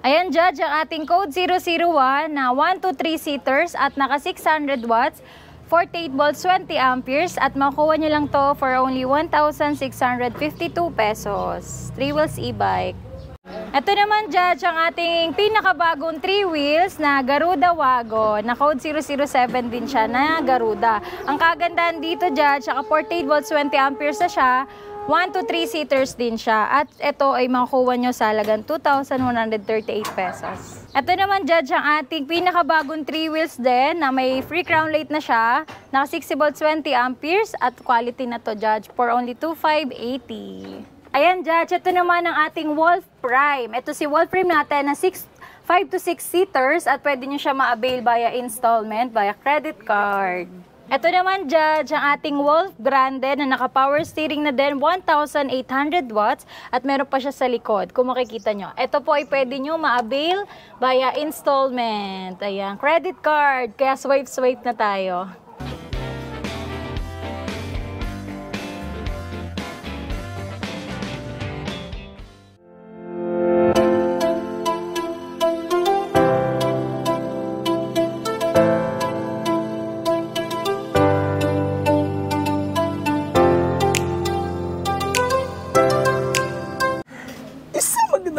Ayan, Judge, ang ating code 001 na 1 to 3 seaters at naka 600 watts, 48 volts, 20 amperes at makuha nyo lang to for only 1,652 pesos. 3 wheels e-bike. Ito naman, Judge, ang ating pinakabagong 3 wheels na Garuda Wagon. Na code 007 din siya na Garuda. Ang kagandahan dito, Judge, saka 48 volts, 20 amperes na siya. 1 to 3 seaters din siya. At ito ay makukuha nyo sa halagang 2,138 pesos. Ito naman, Judge, ang ating pinakabagong 3 wheels din na may free crown plate na siya. Naka 60 volts, 20 amperes at quality na to, Judge, for only 2,580. Ayan, Judge, ito naman ang ating Wolf Prime. Ito si Wolf Prime natin na 5 to 6 seaters at pwede nyo siya ma-avail via installment, via credit card. Ito naman, Judge, ang ating Wolf Grande na naka-power steering na din, 1,800 watts at meron pa siya sa likod, kung makikita nyo. Ito po ay pwede nyo ma-avail via installment. Ayan, credit card, kaya swipe na tayo.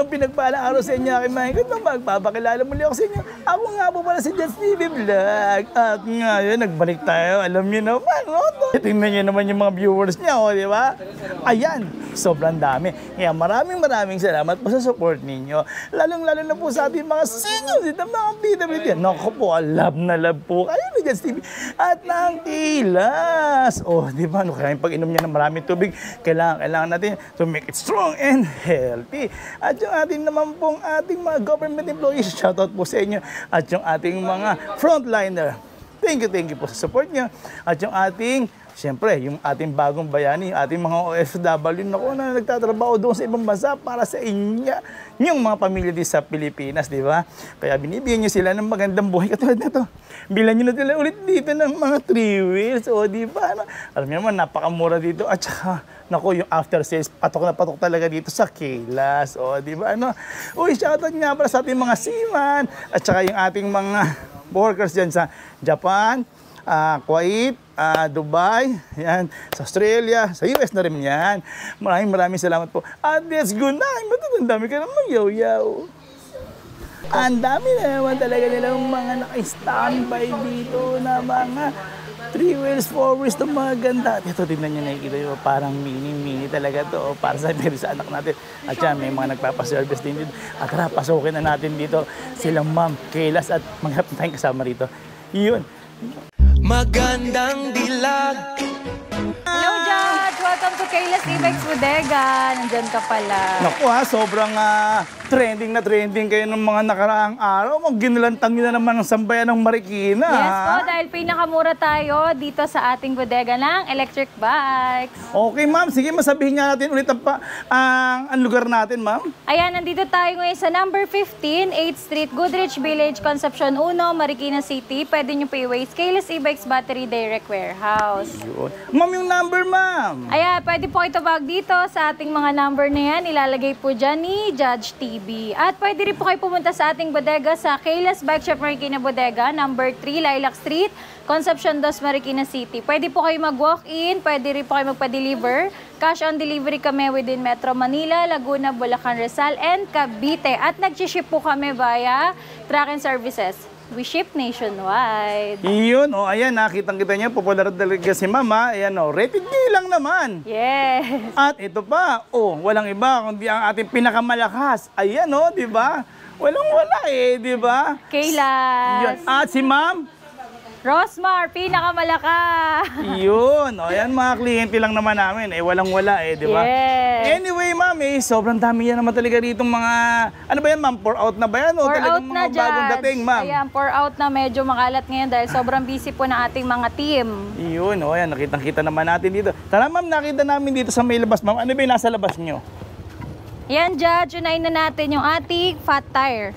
Pinagpalang araw sa inyo, aking mga higit na magpapakilala muli ako sa inyo. Ako nga po pala si Judge TV Vlog. At ngayon, nagbalik tayo. Alam niyo naman, no? Tingnan niyo naman yung mga viewers niya, di ba? Ayan, sobrang dami. Kaya maraming salamat po sa support ninyo. Lalong-lalo na po sa ating mga seniors, itong mga PWD. Naku po, love na love po kayo ni Judge TV. At ng kilas. Oh, di ba? No, kaya pag inom niya ng maraming tubig, kailangan natin to make it strong and healthy. At yung ating naman pong ating mga government employees, shoutout po sa inyo. At yung ating mga frontliner, thank you po sa support nyo. At yung ating, siyempre, yung ating bagong bayani, ating mga OFW na nagtatrabaho doon sa ibang bansa para sa inyo, yung mga pamilya din sa Pilipinas, di ba? Kaya binibigyan nyo sila ng magandang buhay katulad na to. Bilan nyo na sila ulit dito ng mga 3 wheels, o di ba? Alam nyo naman, napakamura dito. At saka, naku, yung after sales, patok na patok talaga dito sa Kilas. O, di ba? Uy, shoutout nga para sa ating mga seaman. At saka yung ating mga workers dyan sa Japan, Kuwait, Dubai, yan, sa Australia, sa US na rin yan. Maraming salamat po. At let's go na. Ang dami ka naman, yaw-yaw. Ang dami na naman talaga nilang mga naka-standby dito na mga 3 wheels, 4 wheels, ito mga ganda. Ito, tignan nyo, nakikita nyo, parang mini talaga to para sa anak natin. At yan, may mga nagpapaservice din dito. At tara, pasukin na natin dito silang Ma'am Kilas at mga tayong kasama rito. Yun. Magandang dilag. Hello, Judge! Welcome to Kilas e-bikes Bodega. Nandyan ka pala. Naku ha, sobrang trending na trending kayo ng mga nakaraang araw. Ginilantang nyo na naman ang sambayan ng Marikina. Yes po, dahil pinakamura tayo dito sa ating bodega ng electric bikes. Okay, ma'am. Sige, masabihin nga natin ulit ang lugar natin, ma'am. Ayan, nandito tayo ngayon sa number 15, 8th Street, Goodrich Village, Concepcion 1, Marikina City. Pwede nyo pa i-waste Kilas e-bikes Battery Direct Warehouse. Yun. Ma'am, yung number, ma'am. Ayan, pwede po ito tawag dito sa ating mga number na yan. Ilalagay po dyan ni Judge TV. At pwede rin po kayo pumunta sa ating bodega sa Kilas Bike Shop Marikina Bodega, number 3, Lilac Street, Concepcion 2, Marikina City. Pwede po kayo mag-walk-in, pwede rin po kayo magpa-deliver. Cash on delivery kami within Metro Manila, Laguna, Bulacan, Rizal, and Cavite. At nag-ship po kami via truck and services. We ship nationwide. Iyon, o ayan, nakitang-kita niya, popular talaga si Mama. Ayan o, rated G lang naman. Yes. At ito pa, walang iba kundi ang ating pinakamalakas. Ayan o, di ba? Walang-wala di ba? Kilas. Yun. At si Ma'am Rosmar, pinakamalaka. Yun. O, yan mga kliyente lang naman namin. Walang-wala di ba? Yes. Anyway, ma'am, sobrang dami yan naman talaga rito mga... Ano ba yan, ma'am? Pour out na ba yan? O Pour talagang out mga na, bagong Judge. dating, ma'am? Ayan, pour out na. Medyo makalat ngayon dahil sobrang busy po ng ating mga team. Yun, ayan, nakitang-kita naman natin dito. Tara, ma'am, nakita namin dito sa may labas, ma'am. Ano ba yung nasa labas nyo? Ayan, Judge, unahin na natin yung ating fat tire.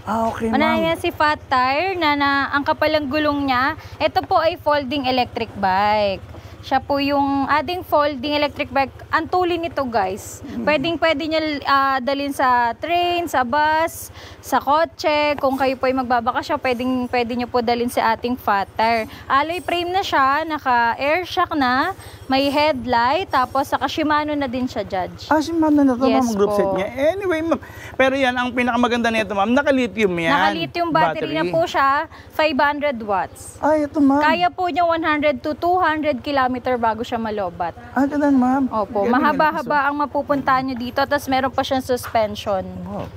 Okay, Unahin ma'am. yan si fat tire na ang kapalang gulong niya. Ito po ay folding electric bike. Siya po yung ating folding electric bike. Ang tulin nito guys. Pwede nyo dalhin sa train, sa bus, sa kotse. Kung kayo po ay magbabakasyon, pwede nyo po dalhin sa ating fat tire. Alloy frame na siya, naka-air shock na, may headlight, tapos saka Shimano na din siya, Judge. Shimano na to, Yes ma'am, group po. set niya. Anyway, ma'am, pero yan, ang pinakamaganda nito, ma'am, naka-lithium yan. Naka-lithium battery na po siya, 500 watts. Ay, ito, ma'am. Kaya po niya 100 to 200 kilometer bago siya malobat. Ganun, ma'am. Opo, Galing, mahaba-haba ang mapupuntahan nyo dito, tapos meron pa siyang suspension. Wow.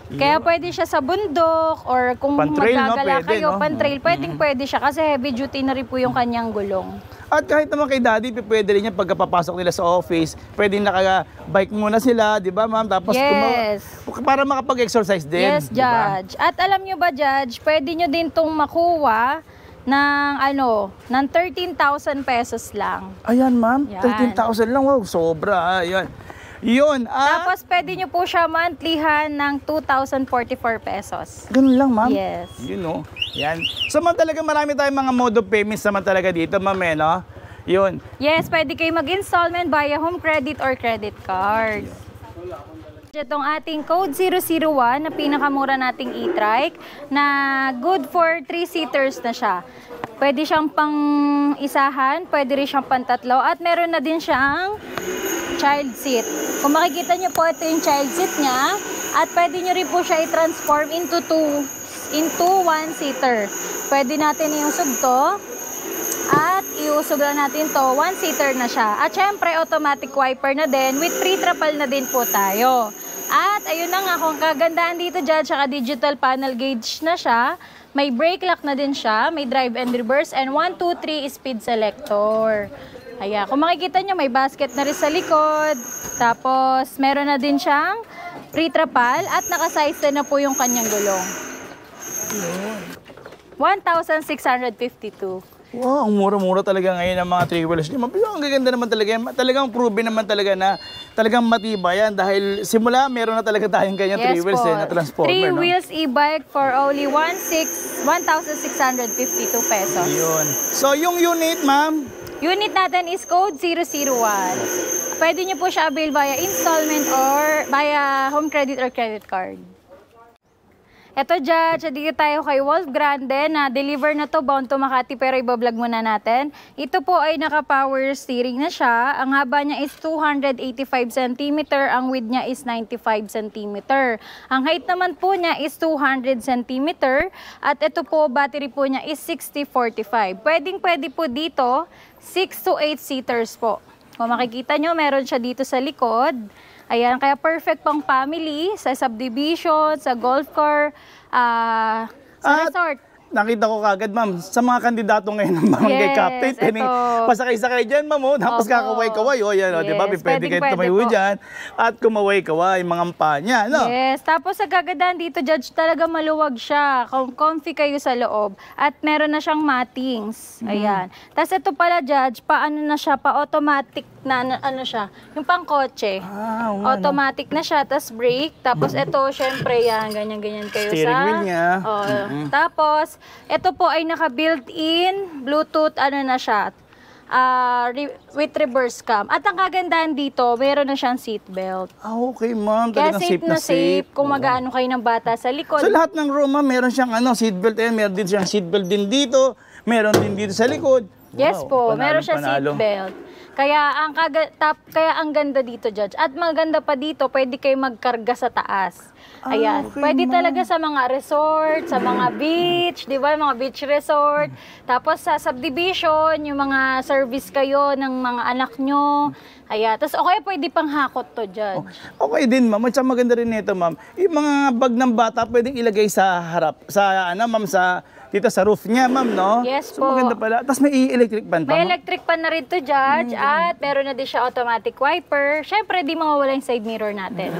Kaya pwede siya sa bundok or kung Pan-trail, no? magagala Pwede, kayo, no? pan-trail, pwede siya kasi heavy duty na rin po yung kanyang gulong. At kahit naman kay daddy, pwede rin yan pagkapapasok nila sa office, pwede naka-bike muna sila, di ba, ma'am? Tapos Yes. para makapag-exercise din. Yes, di ba? Judge. At alam nyo ba, Judge, pwede nyo din itong makuha ng 13,000 pesos lang. Ayan, ma'am. Yan. 13,000 lang. Wow, sobra. Ayan. Yun. Tapos pwede nyo po siya monthlyhan ng 2,044 pesos. Ganun lang, ma'am. Yes. Yun, no? Yan. So, ma'am, talaga marami tayong mga mode of payments naman talaga dito, ma'am, no? Yun. Yes, pwede kayo mag-installment via home credit or credit card. Itong ating code 001 na pinakamura nating e-trike na good for 3-seaters na siya. Pwede siyang pang isahan, pwede rin siyang pantatlo at meron na din siyang child seat. Kung makikita nyo po, ito yung child seat niya at pwede nyo rin po siya i-transform into 1-seater. Pwede natin iusog to at iusog lang natin to, 1-seater na siya. At syempre, automatic wiper na din with pre-trapal na din po tayo. At ayun na nga, kung kagandahan dito dyan, saka digital panel gauge na siya, may brake lock na din siya, may drive and reverse, and 1, 2, 3 speed selector. Ayan, kung makikita nyo, may basket na rin sa likod. Tapos, meron na din siyang pre-trapal at nakasize na po yung kanyang gulong. 1,652. Wow, ang mura-mura talaga ngayon ng mga three-wheelers niyo. Pero ang gaganda naman talaga yan. Talagang proven naman talaga na talagang matibay yan. Dahil simula, meron na talaga tayong ganyan three-wheels na transformer. 3 wheels e-bike for only 1,652 pesos. Yun. So, yung unit, ma'am? Unit natin is code 001. Pwede nyo po siya avail via installment or via home credit or credit card. Eto, Judge, dito tayo kay Wolf Grande na deliver na to bound to Makati pero ibablog muna natin. Ito po ay naka-power steering na siya. Ang haba niya is 285 cm, ang width niya is 95 cm. Ang height naman po niya is 200 cm at ito po, battery po niya is 6045. Pwede po dito, 6 to 8 seaters po. Kung makikita nyo, meron siya dito sa likod. Ayan, kaya perfect pang family, sa subdivision, sa golf car, sa resort. Nakita ko kagad, ma'am, sa mga kandidato ngayon ng barangay captain, pasakay-sakay dyan, ma'am, tapos kakaway-kaway, di ba? Pwede kayo tumayo dyan at kumaway-kaway, mga kampanya, no? Yes, tapos sa kagandahan dito, Judge, talaga maluwag siya, comfy kayo sa loob, at meron na siyang mattings, ayan. Tapos ito pala, Judge, paano na siya, pa-automatic na, ano siya, yung pang-kotse, automatic na siya, tapos brake, tapos ito, syempre, yan, ganyan-ganyan kayo steering wheel niya. Tapos, ito po ay naka-built-in Bluetooth, ano na siya, with reverse cam. At ang kagandahan dito, meron na siyang seatbelt. Okay, ma'am. Kaya Talagang safe na safe kung mag-ano kayo ng bata sa likod. Sa lahat ng room, ma'am, meron siyang seatbelt. Meron din siyang seatbelt din dito. Meron din dito sa likod. Yes po, meron siya panalo. seatbelt. Kaya ang ganda dito, Judge. At maganda pa dito, pwede kayo magkarga sa taas. Ayan. Okay, Pwede talaga sa mga resort, sa mga beach, di ba? Mga beach resort. Tapos sa subdivision, yung mga service kayo ng mga anak nyo. Ayan. Tapos okay, pwede pang hakot to, Judge. Okay din, ma'am. At saka maganda rin nito, ma'am. Yung mga bag ng bata, pwedeng ilagay sa harap. Dito sa roof niya, ma'am, no? Yes so, po. maganda pala. Tapos may electric fan pa, May ma'am? electric pan na rin to, Judge. At meron na din siya automatic wiper. Siyempre, di mawawala yung side mirror natin.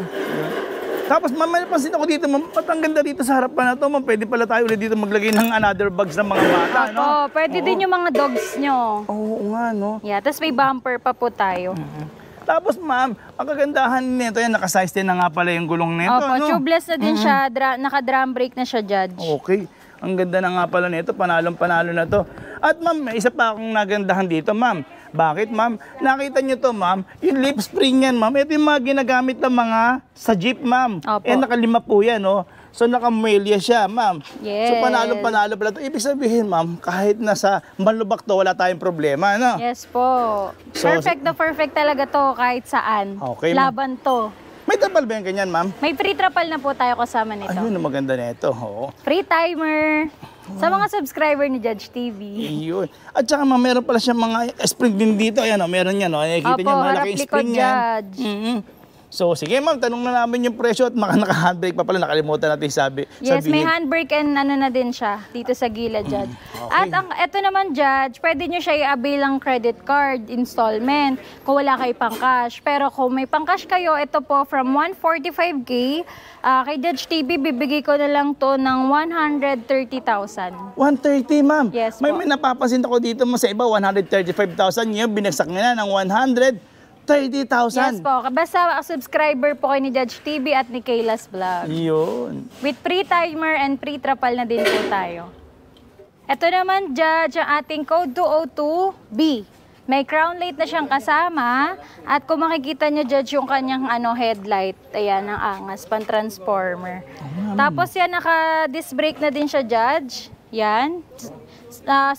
Tapos, ma'am, may napansin ako dito, ma'am. Ba't ang ganda dito sa harapan na to, ma'am? Pwede pala tayo ulit dito maglagay ng another bags ng mga bata, no? Pwede din yung mga dogs nyo. Oo nga, no? Yeah, tapos may bumper pa po tayo. Tapos, ma'am, ang kagandahan nito, yan, nakasize din na nga pala yung gulong nito, Opo, no? tubeless na din siya. Naka-drum brake na siya, Judge. Okay. Ang ganda na nga pala nito, panalong-panalo na to. At ma'am, may isa pa akong nagandahan dito, ma'am. Bakit, ma'am? Nakita nyo to, ma'am? Yung lip spring yan, ma'am. Ito yung mga ginagamit ng mga sa jeep, ma'am. Opo. Nakalima po yan, oh. So, nakamuelya siya, ma'am. Yes. So, panalo-panalo pala ito. Ibig sabihin, ma'am, kahit nasa malubak to, wala tayong problema, no? Yes po. So, Perfect na perfect talaga to kahit saan. Okay, ma'am. Laban to. May tapal ba yan ganyan, ma'am? May free trapal na po tayo kasama nito. Ayun, ang maganda nito, oo. Free timer. Sa mga subscriber ni Judge TV. Ayun. At saka, ma'am, meron pala siyang mga spring din dito. Ayan, oh, meron yan, oh. Nakikita niyo, malaking spring yan. Judge. So, sige ma'am, tanong na namin yung presyo at naka-handbrake pa pala, nakalimutan natin sabi. Yes, may handbrake and ano na din siya dito sa gilid, Judge. Okay. At ito naman, Judge, pwede nyo siya i-avail ng credit card installment kung wala kayo pang cash. Pero kung may pang cash kayo, ito po from 145K, kay Judge TV, bibigay ko na lang to ng 130,000. 130, ma'am. Yes may po. napapansin ako dito mo sa iba, 135,000. Ngayon, binagsak niya na ng 130,000. Yes po, basta subscriber po kayo ni Judge TV at ni Kayla's Vlog. Yun. With free timer and free trapal na din po tayo. Ito naman, Judge, ang ating code 202B. May crown light na siyang kasama. At kung makikita nyo, Judge, yung kanyang headlight. Ayan, ang angas, pan-transformer. Tapos yan, naka-disc brake na din siya, Judge. Yan.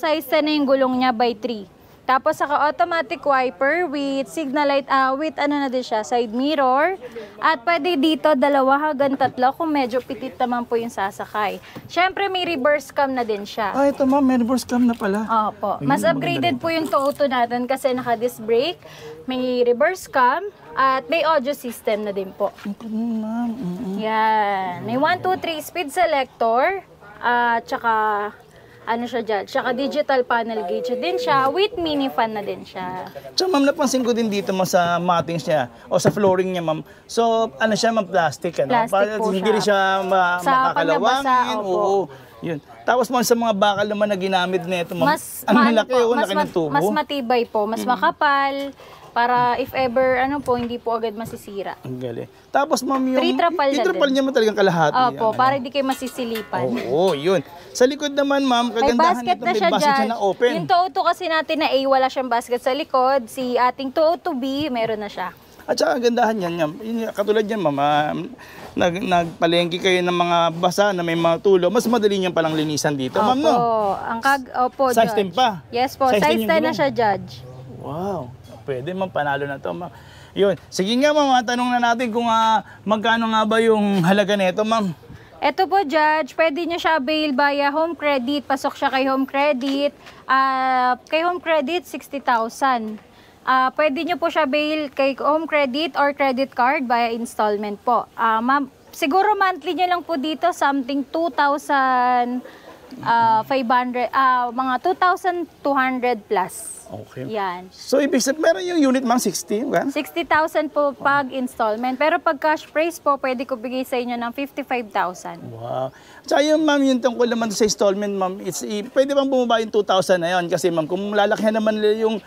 Size 10 na yung gulong niya by 3. Tapos saka-automatic wiper with signal light, with ano na din siya, side mirror. At pwede dito, 2 hanggang 3 kung medyo pitit naman po yung sasakay. Siyempre, may reverse cam na din siya. Ah, ito ma'am, may reverse cam na pala. Opo. Mas upgraded po yung Toto natin kasi naka-disc brake, may reverse cam, at may audio system na din po. Ma'am. Yan. May 1, 2, 3 speed selector, tsaka ano siya dyan, tsaka digital panel gauge din siya, with mini fan na din siya. So ma'am, napansin ko din dito ma'am sa mattings niya o sa flooring niya ma'am. So ano siya ma'am, plastic ano? Plastic po hindi siya. rin siya Sa makakalawangin. pagnabasa, opo. Oo. Yun. Tapos ma'am, sa mga bakal naman na ginamit nito ma'am, Mas ang maano laki po, laki ng tubo. mas matibay po, mas makapal, para if ever ano po, hindi po agad masisira. Ang galing. Tapos ma'am, yung Free trapal na trapal din. niya mo talagang kalahati. Opo, para hindi kayo masisilipan. Oo, yun. Sa likod naman ma'am, May kagandahan basket nito, na may siya basket siya dyan. na open. Yung Toto kasi natin na A, wala siyang basket sa likod. Si ating Toto B, meron na siya. At saka ang gandahan yan, katulad yan ma'am, nagpalengke kayo ng mga basa na may mga tulo, mas madali niyan palang linisan dito, ma'am, no? Opo, Size Judge. 10 pa? Yes po, Size 10 size yung 10 na gulong. siya, Judge. Wow, pwede ma'am, panalo na to ma'am. Yun, sige nga ma'am, tanong na natin kung magkano nga ba yung halaga nito ma'am. Ito po, Judge, pwede nyo siya avail via home credit. Pasok siya kay home credit. Kay home credit, 60,000. Pwede nyo po siya avail kay home credit or credit card via installment po. Siguro monthly nyo lang po dito, something 2,500, mga 2,200 plus. Okay. Yan. So, ibig sabihin, meron yung unit ma'am, 60, ba? 60,000 po pag installment. Pero pag cash price po, pwede ko bigay sa inyo ng 55,000. Wow. Tsaka yung ma'am, yung tungkol naman sa installment ma'am, pwede bang bumaba yung 2,000 na yun? Kasi ma'am, kung lalakyan naman nila yung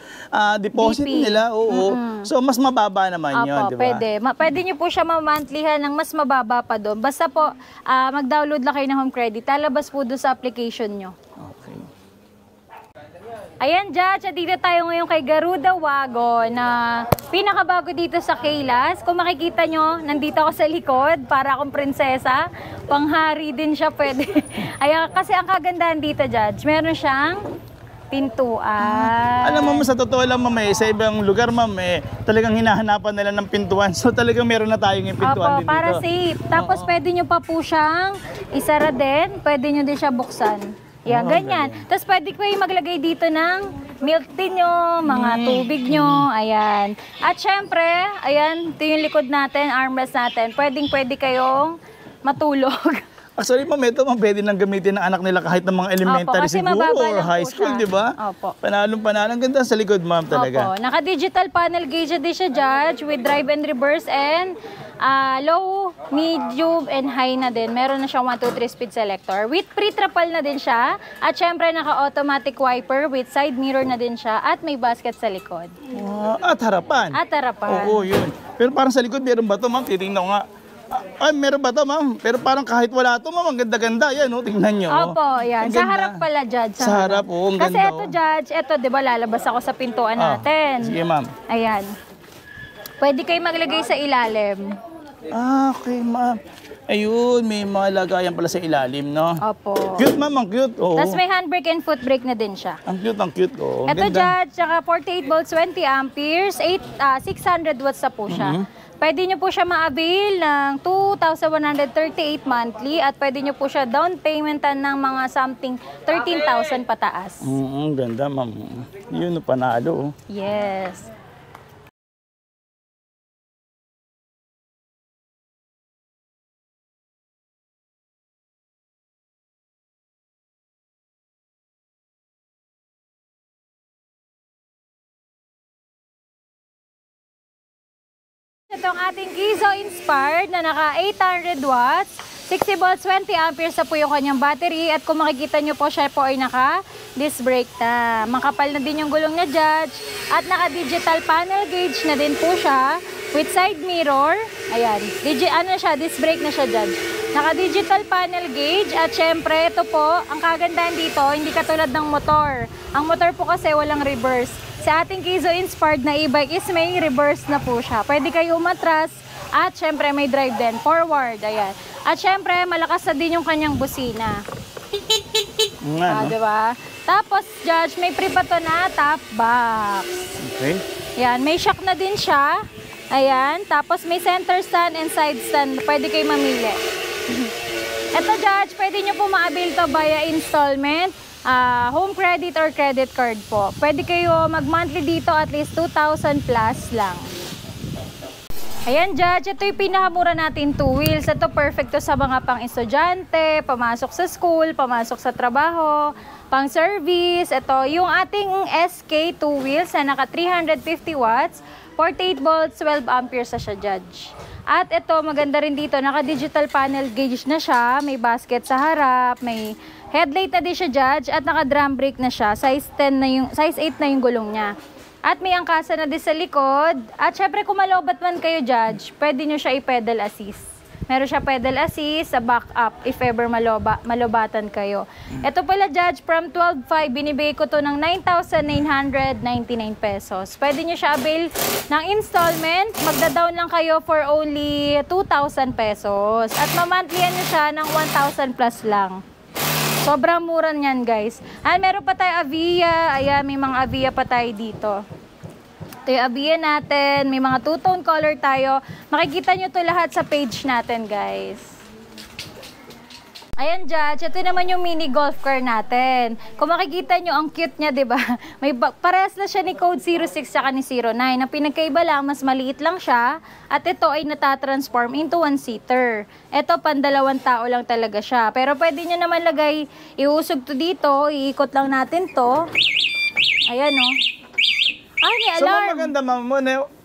deposit BP. nila, oo. So, mas mababa naman yun, di ba? Pwede. Pwede nyo po siya ma-monthlyhan ng mas mababa pa doon. Basta po, mag-download lang kayo ng home credit. Talabas po doon sa application nyo. Okay. Ayan, Judge, at dito tayo ngayon kay Garuda Wagon na pinakabago dito sa Kayla's. Kung makikita nyo, nandito ako sa likod para akong prinsesa. Panghari din siya pwede. Ayan, kasi ang kagandahan dito, Judge, meron siyang pintuan. Alam mo, sa totoo lang ma'am, sa ibang lugar ma'am, talagang hinahanapan nila ng pintuan. So talagang meron na tayong yung pintuan din para dito. safe. Tapos pwede nyo pa po siyang isara din. Pwede nyo din siya buksan. Yan, ganyan. Tapos pwede ko yung maglagay dito ng milk tea nyo, mga tubig nyo, ayan. At syempre, ayan, ito yung likod natin, armrest natin. Pwede kayong matulog. Actually, ma'am, ito ma'am, pwede nang gamitin ng anak nila kahit ng mga elementary kasi siguro mababa or lang high po school, siya. di ba? Opo. Panalong-panalo. Ang ganda sa likod, ma'am, talaga. Opo. Naka-digital panel gauge din siya, Judge, with drive and reverse and low, medium, and high na din. Meron na siyang 1, 2, 3 speed selector. With pre-trapal na din siya. At syempre, naka-automatic wiper with side mirror na din siya. At may basket sa likod. At harapan. At harapan. Oo, yun. Pero parang sa likod, meron ba ito, ma'am? Titingnan ko nga. Ay, meron ba to, ma'am? Pero parang kahit wala to, ma'am, ang ganda-ganda. Yan, oh, tingnan nyo. Opo, yan. Ang Sa ganda. harap pala, Judge. Sa harap, oh, ang Kasi ganda, ito, oh. Judge, ito, di ba, lalabas ako sa pintuan natin. Sige, ma'am. Ayan. Pwede kayo maglagay sa ilalim. Ah, okay, ma'am. Ayun, may mga lagayan pala sa ilalim, no? Opo. Cute, ma'am, ang cute. Oo. Tapos may handbrake and foot brake na din siya. Ang cute, oh. Ang Ito, ganda. Judge, saka 48 volts, 20 amperes, 600 watts na po siya. Pwede nyo po siya ma-avail ng 2,138 monthly at pwede nyo po siya down paymentan ng mga something 13,000 pataas. Ganda, ma'am. Yun, panalo. Oh. Yes. Itong ating Gizo Inspired na naka 800 watts, 60 volts, 20 amperes na po yung kanyang battery. At kung makikita nyo po, siya po ay naka disc brake na. Makapal na din yung gulong niya, Judge. At naka digital panel gauge na din po siya with side mirror. Ayan, disc brake na siya, Judge. Naka digital panel gauge at syempre ito po, ang kagandahan dito, hindi katulad ng motor. Ang motor po kasi walang reverse. Sa ating Gizo Inspired na e-bike is may reverse na po siya. Pwede kayo umatras at syempre may drive din, forward, ayan. At syempre malakas na din yung kanyang busina. Diba? Tapos, Judge, may free pa to na top box. Okay. Ayan, may shock na din siya. Ayan, tapos may center stand and side stand. Pwede kayo mamili. Ito, Judge, pwede nyo po ma-avail to via installment. Home credit or credit card po. Pwede kayo mag-monthly dito at least 2,000 plus lang. Ayan, Judge, ito yung pinakamura natin 2 wheels. Ito perfect to sa mga pang-estudyante, pamasok sa school, pamasok sa trabaho, pang-service. Ito, yung ating SK 2 wheels na naka 350 watts, 48 volts, 12 amperes na siya, Judge. At ito, maganda rin dito, naka-digital panel gauge na siya, may basket sa harap, may headlight na din siya, Judge, at naka-drum brake na siya. Size 8 na yung gulong niya. At may angkasa na din sa likod. At syempre, kung malobat man kayo, Judge, pwede nyo siya i-pedal assist. Meron siya pedal assist sa back up if ever malobatan kayo. Ito pala, Judge, from 12,500, binibigay ko to ng 9,999 pesos. Pwede nyo siya avail ng installment. Magda-down lang kayo for only 2,000 pesos. At mamonthlian nyo siya ng 1,000 plus lang. Sobrang mura niyan, guys. At meron pa tayo Avia. Ayan, may mga Avia pa tayo dito. Ito yung Avia natin. May mga two-tone color tayo. Makikita nyo to lahat sa page natin, guys. Ayan, Judge. Ito naman yung mini golf car natin. Kung makikita nyo, ang cute niya, diba? May parehas na siya ni Code 06 saka ni 09. Ang pinagkaiba lang, mas maliit lang siya. At ito ay natatransform into one-seater. Ito, pandalawang tao lang talaga siya. Pero pwede nyo naman lagay, iusog to dito, iikot lang natin to. Ayan, oh. Ay, may alarm. So, maganda, ma'am.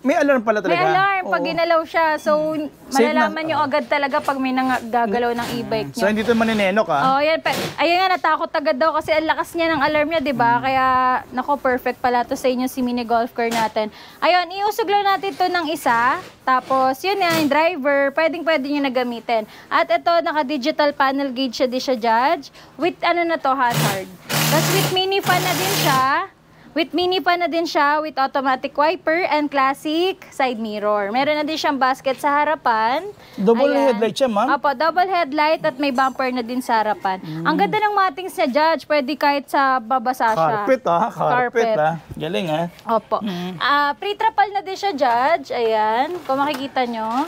May alarm pala talaga. May alarm pag Oo. ginalaw siya. So, malalaman nyo agad talaga pag may gagalaw ng e-bike nyo. So, hindi ito maninenok, ha? Oh, yan. Ayun nga, natakot agad daw kasi ang lakas niya ng alarm niya, di ba? Kaya, nako, perfect pala to sa inyo si mini golf car natin. Ayun, iusog lang natin to ng isa. Tapos, yun yan, yung driver, pwede nyo na gamitin. At ito, naka-digital panel gauge siya, di siya, Judge. With, ano na to, hazard. Tapos, with mini fan na din siya. With automatic wiper and classic side mirror. Meron na din siyang basket sa harapan. Double headlight siya, ma'am? Opo, double headlight at may bumper na din sa harapan. Ang ganda ng matings niya, Judge. Pwede kahit sa babasa siya. Carpet, ha? Carpet, ha? Galing, ha? Opo. Pre-trapal na din siya, Judge. Ayan, kung makikita nyo.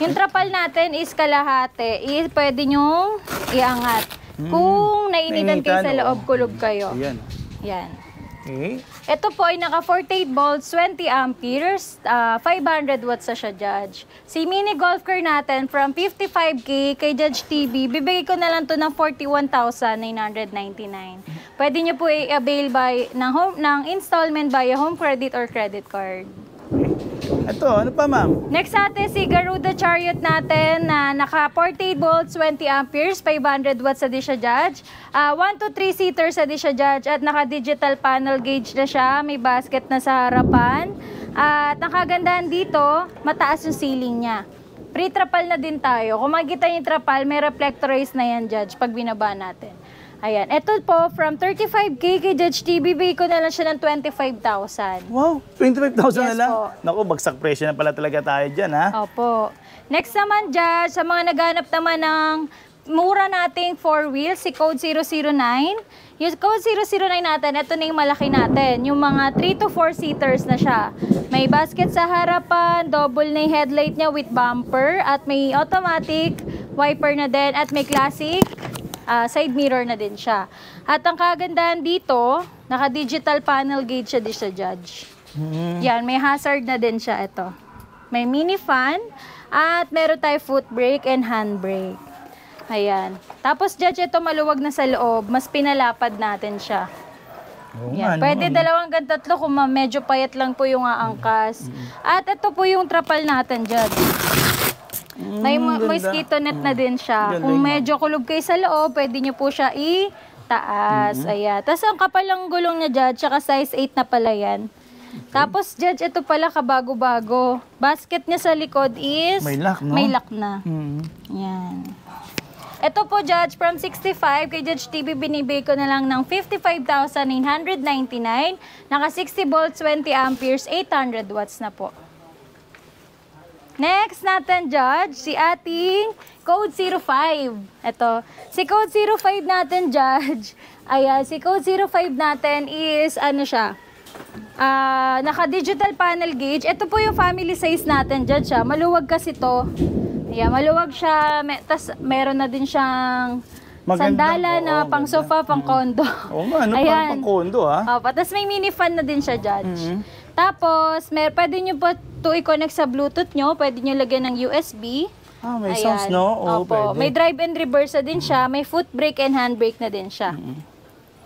Yung trapal natin is kalahati. Pwede nyo iangat. Kung nainitan kayo sa loob, kulog kayo. Ayan. Yan. Okay. Ito po ay naka 48 volts, 20 amperes, 500 watts na siya, Judge. Si mini golf car natin from 55K kay Judge TV, bibigay ko na lang to ng 41,999. Pwede nyo po i-avail ng installment via home credit or credit card. Ito, ano pa, ma'am? Next natin si Garuda Chariot natin na naka 48 volts, 20 amperes, 500 watts na di siya, Judge. 1 to 3 seaters na di siya, Judge. At naka digital panel gauge na siya, may basket na sa harapan. At nakagandahan dito, mataas yung ceiling niya. Pre-trapal na din tayo. Kung makikita niyo yung trapal, may reflectorize na yan, Judge, pag binaba natin. Ayan. Ito po, from 35K kay Judge T, bibigay ko na lang siya ng 25,000. Wow, 25,000 na Yes lang? po. Naku, bagsak presyo na pala talaga tayo dyan, ha? Opo. Next naman, Judge, sa mga naghanap naman ng mura nating 4 wheels, si Code 009. Yung Code 009 natin, ito na yung malaki natin. Yung mga 3 to 4 seaters na siya. May basket sa harapan, double na yung headlight niya with bumper, at may automatic wiper na din, at may classic side mirror na din siya. At ang kagandahan dito, naka-digital panel gauge siya din siya, Judge. Yan, may hazard na din siya ito. May mini fan, at meron tayo foot brake and hand brake. Ayan. Tapos, Judge, ito maluwag na sa loob. Mas pinalapad natin siya. Oo Yan. nga, Pwede no? 2 hanggang 3 kung medyo payat lang po yung aangkas. At ito po yung trapal natin, Judge. May mosquito net na din siya. Ganda Kung yun, medyo kulog kayo sa loob, pwede nyo po siya itaas. Ayan. Tapos ang kapal ng gulong niya, Judge, tsaka size 8 na pala yan. Tapos, Judge, ito pala kabago-bago. Basket niya sa likod is May lock, no? may lock na. Yan. Ito po, Judge, from 65 kay Judge TV, binibigay ko na lang ng 55,999. Naka 60 volts, 20 amperes, 800 watts na po. Next natin, Judge, si ating Code 05. Ito. Si Code 05 natin, Judge. Ayan, si Code 05 natin is, ano siya? Naka-digital panel gauge. Ito po yung family size natin, Judge. Maluwag kasi to. Ayan, maluwag siya. Tas meron na din siyang sandala na pang sofa, pang kondo. Oo nga, ano parang pang kondo, ha? Opo, tas may mini fan na din siya, Judge. Tapos, pwede nyo po ito i-connect sa Bluetooth nyo. Pwede nyo lagyan ng USB. Ah, may Ayan. sounds, no? Oo, Opo. pwede. May drive and reverse na din siya. May foot brake and hand brake na din siya.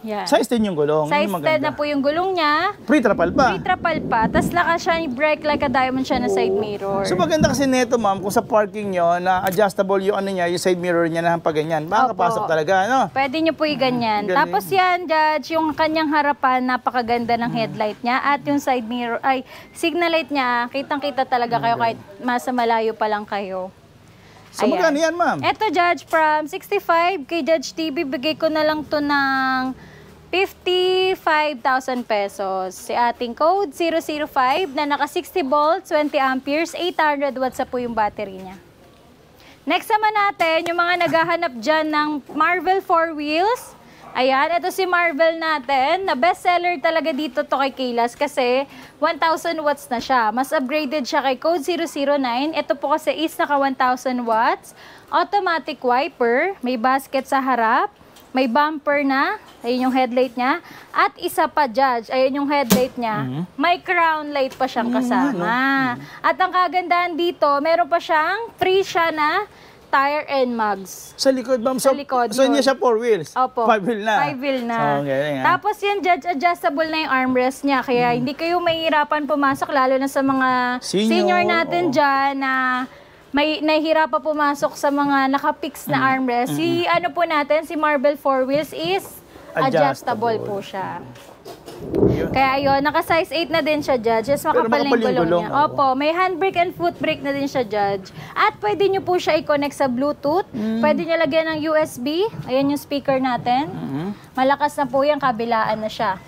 Yan. Size din yung gulong. Size Yung 10 maganda. na po yung gulong niya. Pre-trapal pa. May trapal pa. Tapos laka siya yung brake like a diamond siya na side mirror. So maganda kasi neto, ma'am, kung sa parking nyo, na adjustable yung ano niya, yung side mirror niya na pag ganyan. Makakapasok Opo. talaga, no? Pwede nyo po i-ganyan. Galing. Tapos yan, Judge, yung kanyang harapan, napakaganda ng headlight niya. At yung side mirror, ay, signal light niya, kitang-kita talaga kayo kahit masa malayo pa lang kayo. So Ayan. magkano yan, ma'am? Eto, Judge, from 65 kay Judge TV, bigay ko na lang to ng 55,000 pesos. Si ating Code 005 na naka 60 volts, 20 amperes, 800 watts sa po yung battery niya. Next naman natin, yung mga naghahanap dyan ng Marvel 4 wheels. Ayan, ito si Marvel natin, na bestseller talaga dito to kay Kaylas kasi 1,000 watts na siya. Mas upgraded siya kay Code 009. Ito po kasi is naka 1,000 watts. Automatic wiper, may basket sa harap. May bumper na, ayun yung headlight niya. At isa pa, Judge, ayun yung headlight niya. May crown light pa siyang kasama. At ang kagandahan dito, meron pa siyang free siya na tire and mugs. Sa likod, ma'am. Sa likod, So yun. hindi siya 4 wheels? Opo. 5 wheel na? 5 wheel na. Okay, nga. Tapos yan, Judge, adjustable na yung armrest niya. Kaya hindi kayo mahihirapan pumasok, lalo na sa mga senior natin dyan na may nahihirapan pumasok sa mga naka-fix na armrest. Si ano po natin, si Marvel 4 wheels is adjustable po siya. Yun. Kaya ayun, naka-size 8 na din siya, Judge. Yes, makapal na yung gulong niya. oo. Opo, may handbrake and foot brake na din siya, Judge. At pwede nyo po siya i-connect sa Bluetooth. Pwede nyo lagyan ng USB. Ayan yung speaker natin. Malakas na po yan, kabilaan na siya.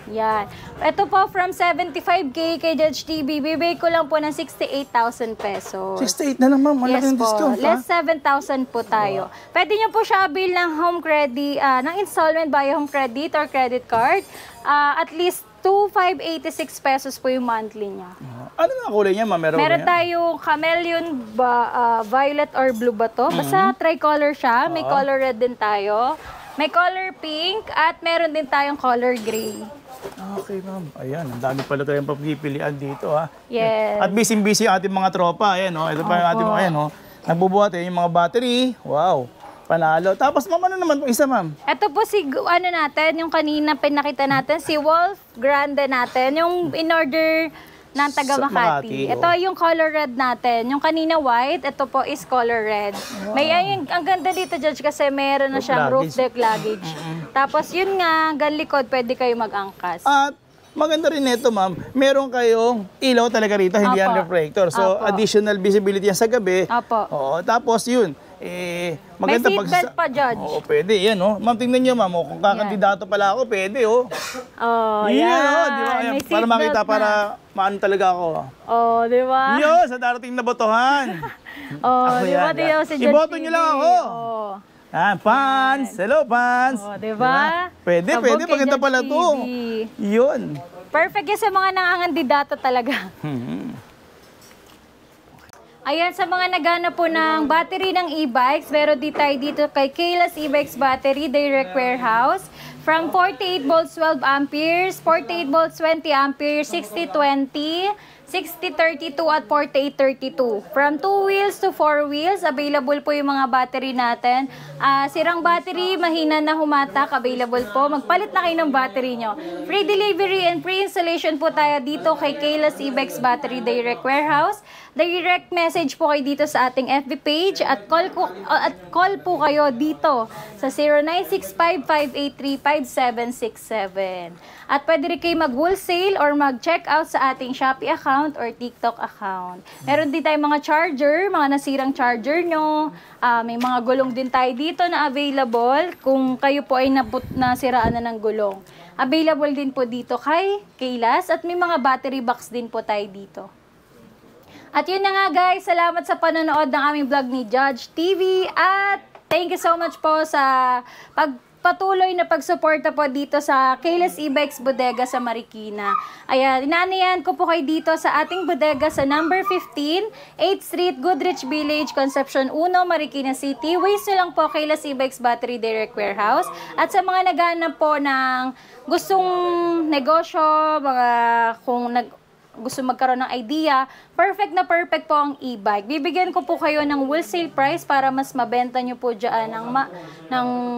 Yan. Ito po, from 75K kay Judge TV, bibigay ko lang po ng 68,000 pesos. 68 na lang, ma'am. Malaking Yes po. discount, ha? Less 7,000 po tayo. Pwede nyo po siya avail ng home credit, ng installment via home credit or credit card. At least 2,586 pesos po yung monthly niya. Ano nga kulay niya, ma'am? Meron tayong chameleon, violet or blue ba to? Basta tricolor siya. May color red din tayo. May color pink at meron din tayong color gray. Okay, ma'am. Ayan, ang dami pala tayong papipilian dito, ha? Yes. At busy-busy ang ating mga tropa. Ayan, oh. Ito pa yung ating mga, ayan, oh. Nagbubuhat yung mga battery. Wow. Panalo. Tapos, ma'am, ano naman po isa, ma'am? Ito po si, ano natin, yung kanina pinakita natin, si Wolf Grande natin, yung in-order ng taga Sa Makati, Makati. Ito yung color red natin. Yung kanina white, ito po is color red. May ang ganda dito, Judge, kasi meron na Roof siyang roof luggage. deck luggage. Tapos yun nga, hanggang likod, pwede kayo mag-angkas. At maganda rin nito, ma'am. Meron kayong ilaw talaga rito, hindi yan Opo. reflector. So, Opo. additional visibility yan sa gabi. Opo. Oo, tapos yun, maganda May seatbelt pa, Judge. Oo, pwede. Yan, oh. Ma'am, tingnan niyo, ma'am. Oh, kung kakandidato pala ako, pwede, oh. Oh, Yan, yan. oh, di ba? Ayan, May para makita, seatbelt na. para maano talaga ako. Oh, di ba? Yun, sa darating na botohan. Oh, Ako di ba? yan, Di yan. ba si Judge Iboto niyo lang TV? ako. Oh. Fans. Hello, fans. Oh, di ba? Pwede, Sabog pwede. kay Maganda Judge pala to. TV. Yun. Perfect yan sa mga nangangandidato talaga. Ayan, sa mga nagana po ng battery ng e-bikes, meron di tayo dito kay Kayla's e-bikes battery, direct warehouse. From 48 volts 12 amperes, 48 volts 20 amperes, 60-20, 60-32 at 48-32. From 2 wheels to 4 wheels, available po yung mga battery natin. Sirang battery, mahina na humatak, available po. Magpalit na kayo ng battery nyo. Free delivery and free installation po tayo dito kay Kayla's e-bikes battery, direct warehouse. Direct message po kayo dito sa ating FB page at call po kayo dito sa 0965-583-5767. At pwede rin kayo mag-wholesale or mag-check out sa ating Shopee account or TikTok account. Meron din tayong mga charger, mga nasirang charger nyo. May mga gulong din tayo dito na available kung kayo po ay nasiraan na ng gulong. Available din po dito kay Kayla's at may mga battery box din po tayo dito. At yun na nga guys, salamat sa panonood ng aming vlog ni Judge TV at thank you so much po sa patuloy na pagsuporta po dito sa Kayla's e-bikes bodega sa Marikina. Ayan, inaanayan ko po kayo dito sa ating bodega sa number 15, 8th Street, Goodrich Village, Concepcion 1, Marikina City. Ways nyo lang po Kayla's e-bikes battery direct warehouse. At sa mga naghahanap po ng gustong negosyo, mga kung gusto magkaroon ng idea, perfect na perfect po ang e-bike. Bibigyan ko po kayo ng wholesale price para mas mabenta nyo po dyan ng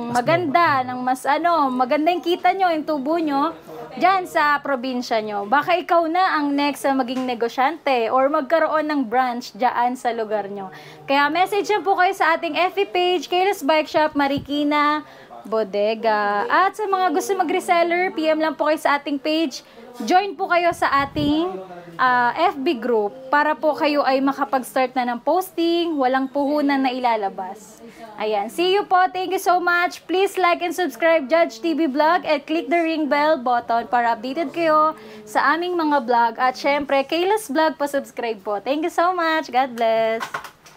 maganda, ng maganda yung kita nyo, yung tubo nyo, dyan sa probinsya nyo. Baka ikaw na ang next na maging negosyante or magkaroon ng branch dyan sa lugar nyo. Kaya message nyo po kayo sa ating FB page, Kayla's Bike Shop, Marikina, Bodega. At sa mga gusto mag-reseller, PM lang po kayo sa ating page. Join po kayo sa ating FB group para po kayo ay makapag-start na ng posting, walang puhunan na ilalabas. Ayan, see you po. Thank you so much. Please like and subscribe Judge TV Vlog and click the ring bell button para updated kayo sa aming mga vlog. At syempre, Kayla's Vlog pa subscribe po. Thank you so much. God bless.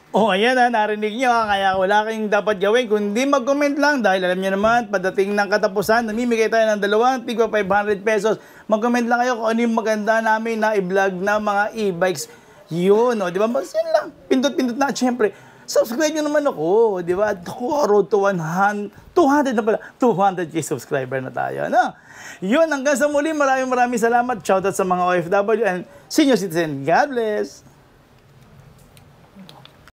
Oh, ayan narinig nyo kaya wala kayong dapat gawin kundi mag-comment lang dahil alam nyo naman, pagdating ng katapusan, namimigay tayo ng 2 tigwa 500 pesos. Mag-comment lang kayo kung ano yung maganda namin na i-vlog na mga e-bikes. Yun, di ba? Mas yun lang. Pindot-pindot na. At syempre, subscribe nyo naman ako, di ba? Ako, road to 200 na pala. 200k subscriber na tayo, no? Yun, hanggang sa muli, maraming salamat. Shoutout sa mga OFW and senior citizen. God bless!